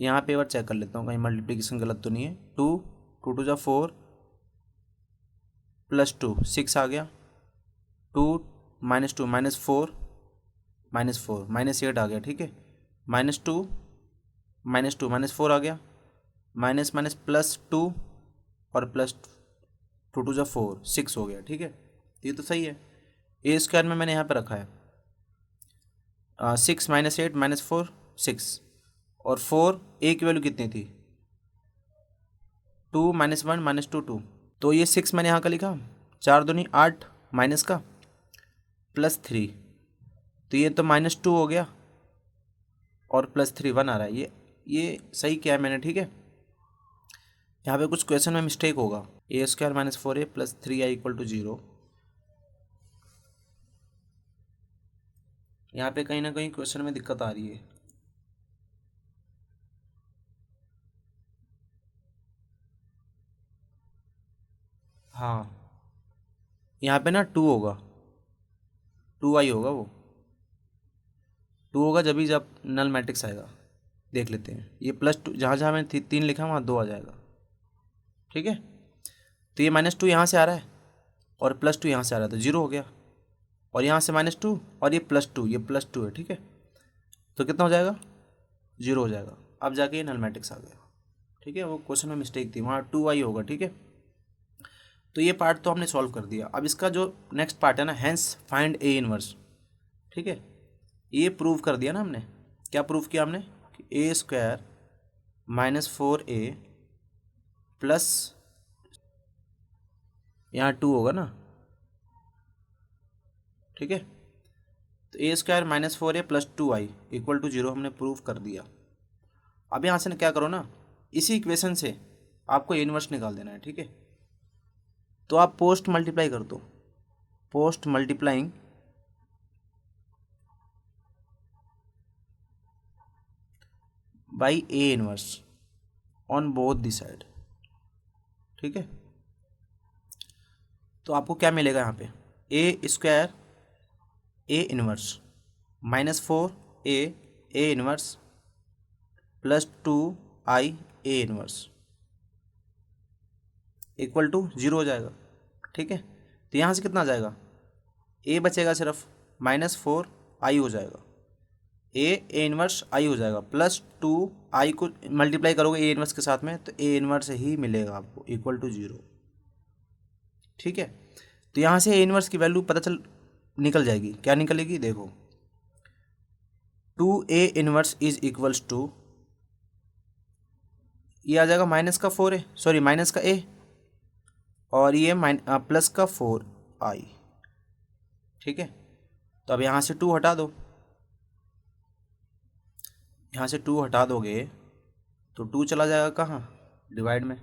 A: यहाँ पे एक बार चेक कर लेता हूँ कहीं मल्टीप्लिकेशन गलत तो नहीं है। 2 2 2 जा 4 +2 6 आ गया, 2 -2 -4 -4 -8 आ गया। ठीक है, -2 -2 -4 आ गया, माइनस माइनस +2 और +2 2 जा 4 6 हो गया। ठीक है, ये तो सही है। ए स्क्वायर में मैंने यहाँ पे रखा है 6 -8 -4 6, और 4 ए की वैल्यू कितनी थी 2 -1 -2 2, तो ये 6 मैंने यहाँ का लिखा, 4 दूनी 8 माइनस का +3, तो ये तो -2 हो गया, और +3 1 आ रहा है। ये सही किया है मैंने। ठीक है, यहाँ पे कुछ क्वेश्चन में मिस्टेक होगा, a² - 4a + 3i = 0, यहाँ पे कहीं ना कहीं क्वेश्चन में दिक्कत आ रही है। हाँ, यहाँ पे ना 2 होगा, 2i होगा, वो 2 होगा जब नल मैट्रिक्स आएगा। देख लेते हैं, ये +2 जहाँ जहाँ मैंने 3 लिखा वहाँ 2 आ जाएगा। ठीक है, तो ये -2 यहाँ से आ रहा है, और +2 यहाँ से आ रहा है, तो 0 हो गया, और यहाँ से -2 और ये +2, ये +2 है। ठीक है, तो कितना हो जाएगा, 0 हो जाएगा। अब जाके ये नल मैट्रिक्स आ गया। ठीक है, वो क्वेश्चन में मिस्टेक थी, वहाँ 2i होगा। ठीक है, तो ये पार्ट तो हमने सॉल्व कर दिया। अब इसका जो नेक्स्ट पार्ट है ना, हैंस फाइंड ए इनवर्स। ठीक है, ये प्रूव कर दिया ना हमने। क्या प्रूव किया हमने, कि a² - 4a प्लस यहाँ 2 होगा ना। ठीक है, तो a² - 4a + 2i = 0 हमने प्रूव कर दिया। अब यहाँ से क्या करो ना, इसी इक्वेशन से आपको इनवर्स निकाल देना है। ठीक है, तो आप पोस्ट मल्टीप्लाई कर दो, post multiplying by A inverse on both the side. ठीक है, तो आपको क्या मिलेगा यहाँ पे, A square A inverse -4 A inverse plus 2 i A inverse equal to 0 हो जाएगा। ठीक है, तो यहाँ से कितना आ जाएगा, ए बचेगा सिर्फ, -4 i हो जाएगा, ए इनवर्स आई हो जाएगा, प्लस 2 i को मल्टीप्लाई करोगे ए इनवर्स के साथ में तो ए इनवर्स ही मिलेगा आपको इक्वल टू 0। ठीक है, तो यहाँ से ए इनवर्स की वैल्यू पता चल निकल जाएगी। क्या निकलेगी, देखो 2a inverse is equals to, ये आ जाएगा -4a, सॉरी माइनस का a, और ये प्लस का 4i। ठीक है, तो अब यहाँ से 2 हटा दो, यहाँ से 2 हटा दोगे तो 2 चला जाएगा कहाँ, डिवाइड में।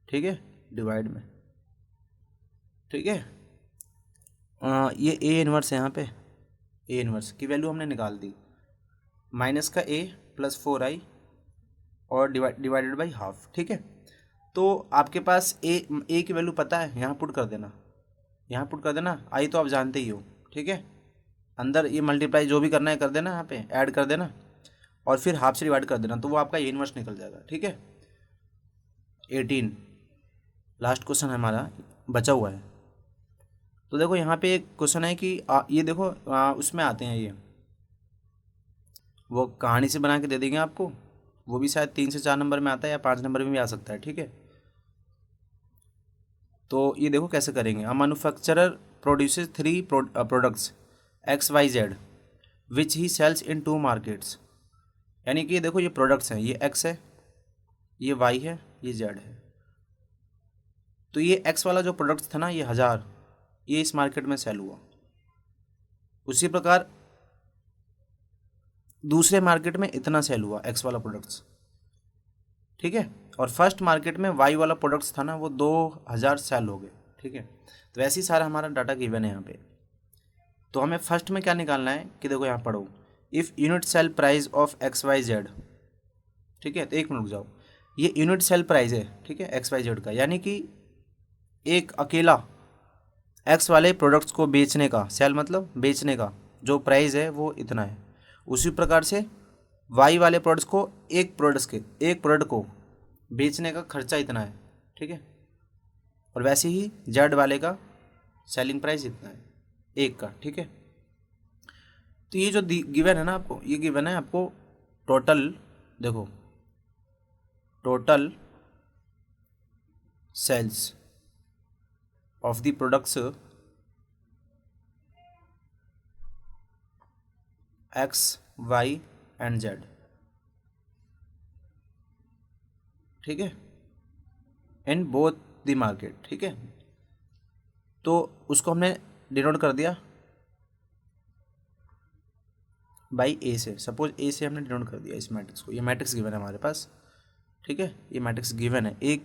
A: ठीक है, डिवाइड में। ठीक है, ये ए इनवर्स है, यहाँ पे ए इनवर्स की वैल्यू हमने निकाल दी, माइनस का a प्लस 4i और डिवाइडेड बाई हाफ। ठीक है, तो आपके पास ए की वैल्यू पता है, यहाँ पुट कर देना, यहाँ पुट कर देना, आई तो आप जानते ही हो। ठीक है, अंदर ये मल्टीप्लाई जो भी करना है कर देना, यहाँ पे ऐड कर देना और फिर हाफ से डिवाइड कर देना, तो वो आपका ए इनवर्स निकल जाएगा। ठीक है, 18 लास्ट क्वेश्चन हमारा बचा हुआ है। तो देखो यहाँ पे एक क्वेश्चन है कि ये देखो उसमें आते हैं, ये वो कहानी से बना के दे देंगे आपको, वो भी शायद 3 से 4 नंबर में आता है या 5 नंबर में भी आ सकता है। ठीक है, तो ये देखो कैसे करेंगे। A manufacturer produces 3 products XYZ which he sells in 2 markets. यानी कि ये देखो ये प्रोडक्ट्स हैं, ये X है, ये Y है, ये Z है। तो ये X वाला जो प्रोडक्ट्स था ना, ये 1000, ये इस मार्केट में सेल हुआ। उसी प्रकार दूसरे मार्केट में इतना सेल हुआ X वाला प्रोडक्ट्स। ठीक है, और फर्स्ट मार्केट में Y वाला प्रोडक्ट्स था ना, वो 2000 सेल हो गए। ठीक है, तो ऐसे ही सारा हमारा डाटा गिवन है यहाँ पे। तो हमें फर्स्ट में क्या निकालना है कि देखो यहाँ पढ़ो, if unit sale price of XYZ। ठीक है, तो 1 मिनट रुक जाओ, ये यूनिट सेल प्राइस है। ठीक है, XYZ का, यानी कि एक अकेला X वाले प्रोडक्ट्स को बेचने का, सेल मतलब बेचने का जो प्राइस है वो इतना है। उसी प्रकार से Y वाले प्रोडक्ट्स को एक प्रोडक्ट को बेचने का खर्चा इतना है। ठीक है, और वैसे ही Z वाले का सेलिंग प्राइस इतना है एक का। ठीक है, तो ये जो गिवन है ना आपको, ये गिवन है आपको टोटल, देखो total sales of the products X, Y and Z। ठीक है, इन बोथ द मार्केट। ठीक है, तो उसको हमने डिनोट कर दिया बाई ए से। सपोज ए से हमने डिनोट कर दिया इस मैट्रिक्स को, ये मैट्रिक्स गिवन है हमारे पास। ठीक है, ये मैट्रिक्स गिवन है। ए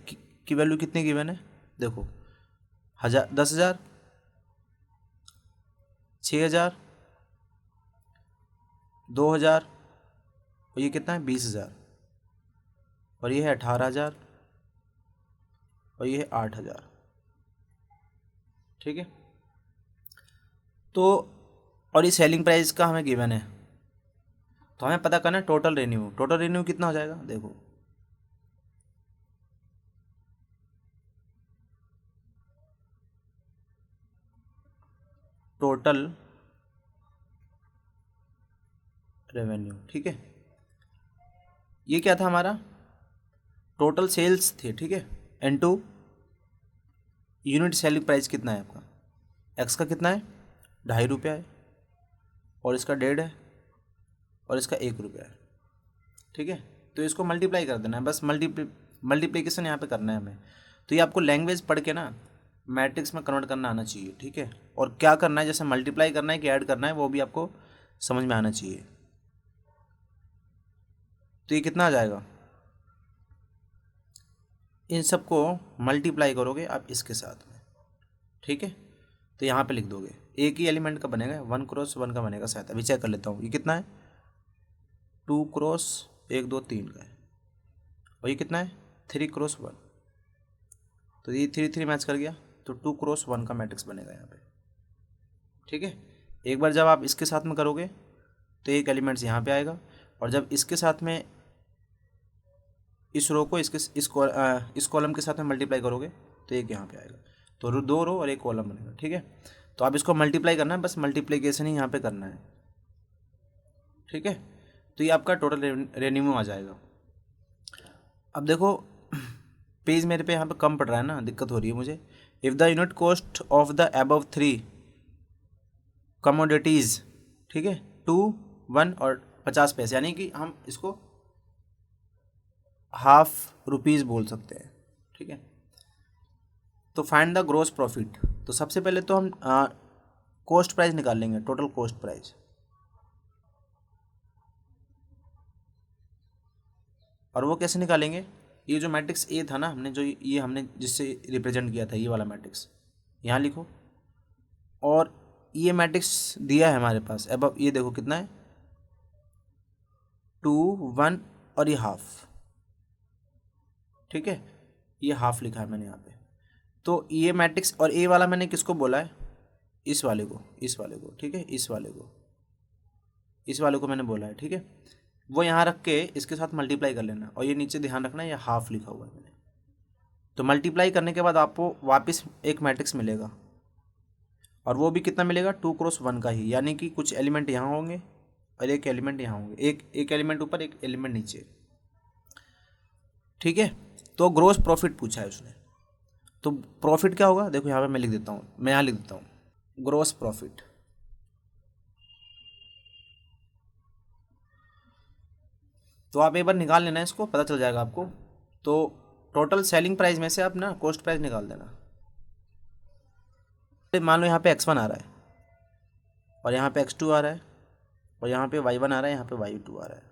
A: की वैल्यू कितनी गिवन है, देखो 10,000, 6,000, 2,000, और ये कितना है 20,000, और ये है 18,000, और ये है 8,000। ठीक है, तो और ये सेलिंग प्राइस का हमें गिवन है, तो हमें पता करना है टोटल रेन्यू। टोटल रेन्यू कितना हो जाएगा, देखो टोटल रेवेन्यू। ठीक है, ये क्या था हमारा, टोटल सेल्स थे। ठीक है, इनटू यूनिट सेलिंग प्राइस कितना है आपका, एक्स का कितना है, ₹2.5 है, और इसका 1.5 है, और इसका ₹1 है। ठीक है, तो इसको मल्टीप्लाई कर देना है, बस मल्टीप्लिकेशन यहाँ पे करना है हमें। तो ये आपको लैंग्वेज पढ़ के ना मैट्रिक्स में कन्वर्ट करना आना चाहिए। ठीक है, और क्या करना है, जैसे मल्टीप्लाई करना है कि ऐड करना है, वो भी आपको समझ में आना चाहिए। तो ये कितना आ जाएगा, इन सबको मल्टीप्लाई करोगे आप इसके साथ में। ठीक है, तो यहाँ पे लिख दोगे, एक ही एलिमेंट का बनेगा, 1 क्रॉस 1 का बनेगा शायद। अभी चेक कर लेता हूँ, ये कितना है, 2 क्रॉस 1 2 3 का है, और ये कितना है 3 क्रॉस 1, तो ये 3 3 मैच कर गया। तो 2 क्रॉस 1 का मैट्रिक्स बनेगा यहाँ पे, ठीक है। एक बार जब आप इसके साथ में करोगे तो एक एलिमेंट्स यहाँ पे आएगा, और जब इसके साथ में इस रो को इस कॉलम के साथ में मल्टीप्लाई करोगे तो एक यहाँ पे आएगा, तो 2 रो और एक कॉलम बनेगा, ठीक है। तो आप इसको मल्टीप्लाई करना है, बस मल्टीप्लिकेशन ही यहाँ पे करना है, ठीक है। तो ये आपका टोटल रेवेन्यू आ जाएगा। अब देखो पेज मेरे पे यहाँ पे कम पड़ रहा है ना, दिक्कत हो रही है मुझे। If the unit cost of the above 3 commodities, ठीक है, 2, 1 और 50 पैसे, यानी कि हम इसको ₹0.5 बोल सकते हैं, ठीक है। तो फाइंड द ग्रॉस प्रॉफिट। तो सबसे पहले तो हम कॉस्ट प्राइस निकाल लेंगे, टोटल कॉस्ट प्राइस। और वो कैसे निकालेंगे, ये जो मैट्रिक्स ए था ना, हमने जिससे रिप्रेजेंट किया था, ये वाला मैट्रिक्स यहाँ लिखो, और ये मैट्रिक्स दिया है हमारे पास अब ये देखो कितना है, 2, 1 और ये हाफ, ठीक है, ये हाफ लिखा है मैंने यहाँ पे। तो ये मैट्रिक्स और ए वाला मैंने किसको बोला है, इस वाले को, ठीक है, इस वाले को मैंने बोला है, ठीक है। वो यहाँ रख के इसके साथ मल्टीप्लाई कर लेना, और ये नीचे ध्यान रखना ये हाफ लिखा हुआ है मैंने। तो मल्टीप्लाई करने के बाद आपको वापस एक मैट्रिक्स मिलेगा, और वो भी कितना मिलेगा, 2 क्रॉस 1 का ही, यानी कि कुछ एलिमेंट यहाँ होंगे और एक एलिमेंट यहाँ होंगे, एक एलिमेंट ऊपर एक एलिमेंट नीचे, ठीक है। तो ग्रॉस प्रॉफिट पूछा है उसने, तो प्रॉफिट क्या होगा, देखो यहाँ पे मैं लिख देता हूँ, ग्रॉस प्रॉफिट। तो आप एक बार निकाल लेना, इसको पता चल जाएगा आपको। तो टोटल सेलिंग प्राइस में से आप ना कॉस्ट प्राइस निकाल देना। मान लो यहाँ पे x1 आ रहा है, और यहाँ पे x2 आ रहा है, और यहाँ पे y1 आ रहा है, यहाँ पे y2 आ रहा है,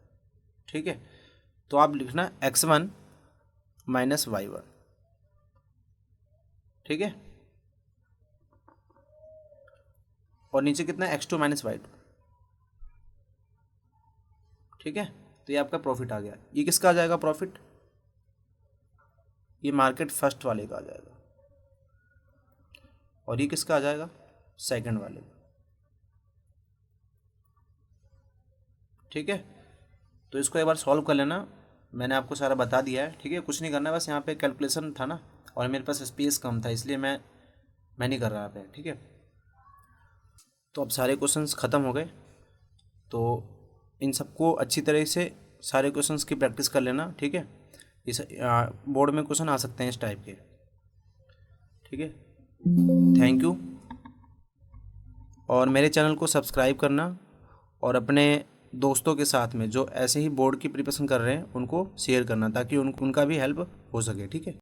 A: ठीक है। तो आप लिखना x1 माइनस y1, ठीक है, और नीचे कितना है, x2 माइनस y2, ठीक है। तो ये आपका प्रॉफिट आ गया। ये किसका आ जाएगा प्रॉफिट, ये मार्केट फर्स्ट वाले का आ जाएगा, और ये किसका आ जाएगा, सेकंड वाले का, ठीक है। तो इसको एक बार सॉल्व कर लेना, मैंने आपको सारा बता दिया है, ठीक है। कुछ नहीं करना, बस यहाँ पे कैलकुलेशन था ना, और मेरे पास स्पेस कम था, इसलिए मैं नहीं कर रहा पे, ठीक है। तो अब सारे क्वेश्चंस ख़त्म हो गए, तो इन सबको अच्छी तरह से सारे क्वेश्चंस की प्रैक्टिस कर लेना, ठीक है। इस बोर्ड में क्वेश्चन आ सकते हैं इस टाइप के, ठीक है। थैंक यू, और मेरे चैनल को सब्सक्राइब करना, और अपने दोस्तों के साथ में जो ऐसे ही बोर्ड की प्रिपरेशन कर रहे हैं उनको शेयर करना, ताकि उनका भी हेल्प हो सके, ठीक है।